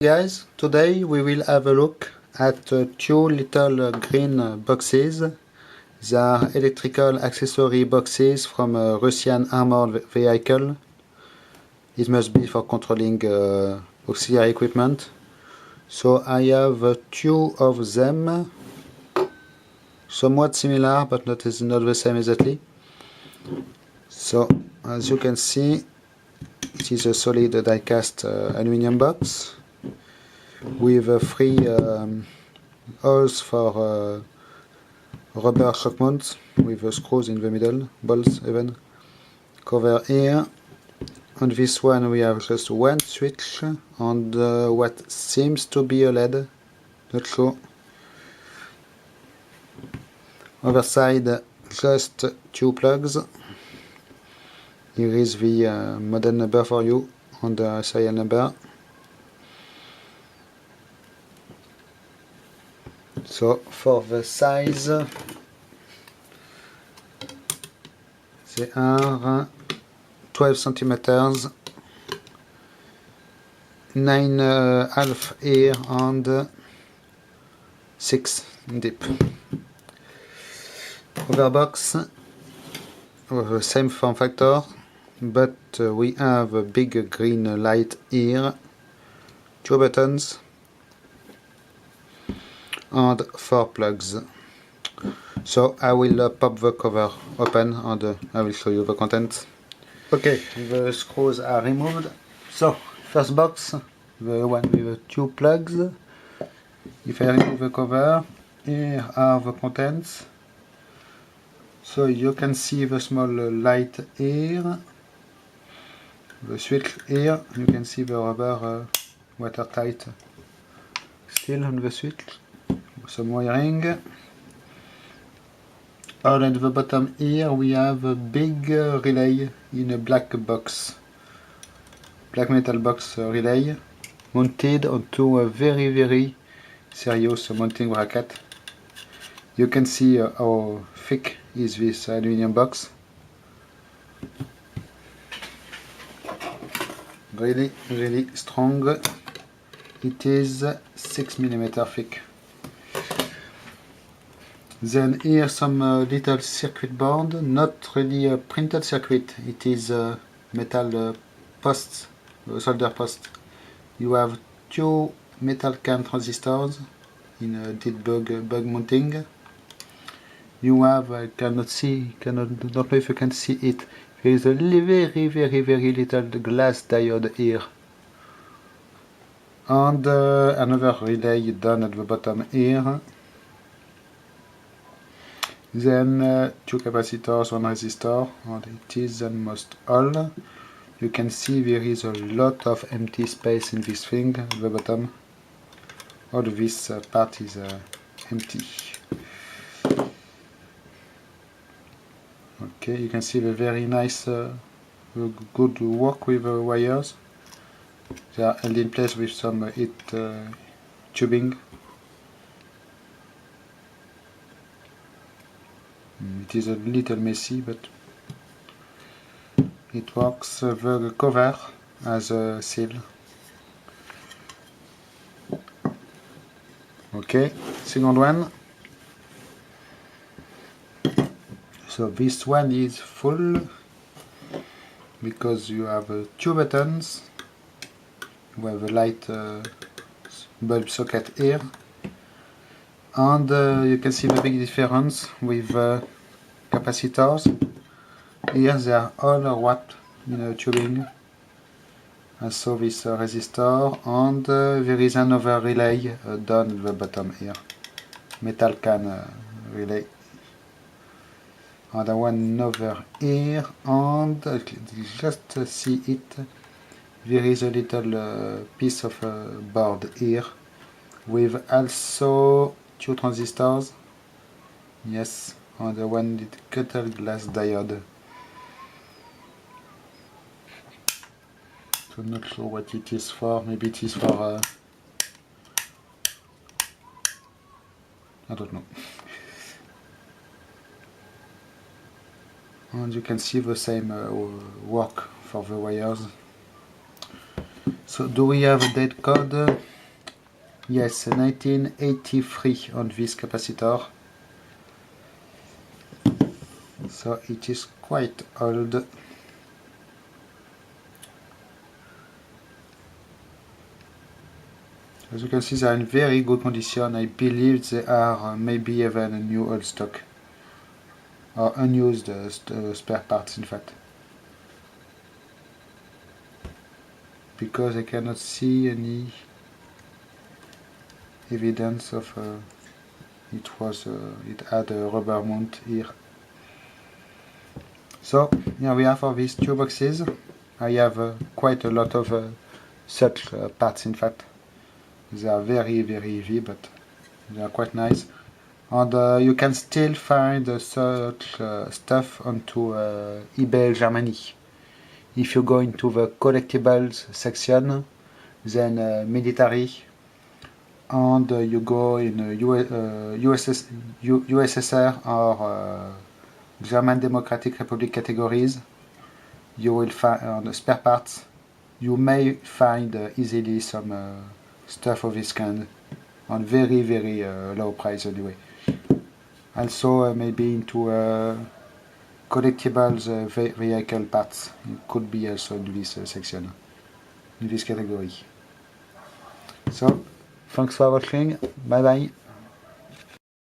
Guys, today we will have a look at two little green boxes. They are electrical accessory boxes from a Russian armored vehicle. It must be for controlling auxiliary equipment. So I have two of them, somewhat similar but not the same exactly. So as you can see, it is a solid die-cast aluminum box with three holes for rubber shock mounts with screws in the middle, bolts even. Cover here. On this one we have just one switch and what seems to be a LED, not sure. Other side just two plugs. Here is the model number for you and the serial number. So for the size, they are 12 centimeters, 9.5 here and 6 deep. Other box, the same form factor, but we have a big green light here, two buttons and 4 plugs. So I will pop the cover open and I will show you the contents. Okay, the screws are removed. So first box, the one with the two plugs. If I remove the cover, here are the contents. So you can see the small light here, the switch here. You can see the rubber watertight still on the switch. Some wiring. And at the bottom here we have a big relay in a black box, black metal box relay, mounted onto a very serious mounting bracket. You can see how thick is this aluminum box. Really strong. It is 6 mm thick. Then here some little circuit board, not really a printed circuit, it is metal posts, solder post. You have two metal can transistors in a dead bug mounting. You have, I cannot see, don't know if you can see it, there is a very little glass diode here. And another relay done at the bottom here. Then two capacitors, one resistor, and it is almost all. You can see there is a lot of empty space in this thing at the bottom. All this part is empty. Okay, you can see the very nice, good work with the wires. They are held in place with some heat tubing. It is a little messy, but it works. The cover as a seal. Okay, second one. So this one is full because you have two buttons. We have a light bulb socket here. And you can see the big difference with capacitors. Here they are all wrapped in a tubing. And so this resistor, and there is another relay down at the bottom here. Metal can relay. And one over here, and just see it. There is a little piece of board here with also two transistors, yes, and one little glass diode. So not sure what it is for, maybe it is for, I don't know. And you can see the same work for the wires. So do we have a date code? Yes, 1983 on this capacitor. So it is quite old. As you can see, they are in very good condition. I believe they are maybe even a new old stock. Or unused spare parts, in fact. Because I cannot see any evidence of it had a rubber mount here. So here we are for these two boxes. I have quite a lot of such parts, in fact. They are very heavy, but they are quite nice. And you can still find such stuff onto eBay Germany. If you go into the collectibles section, then military, and you go in USSR or German Democratic Republic categories, you will find on spare parts. You may find easily some stuff of this kind on very low price anyway. Also maybe into collectibles vehicle parts. It could be also in this section, in this category. So, thanks for watching. Bye bye.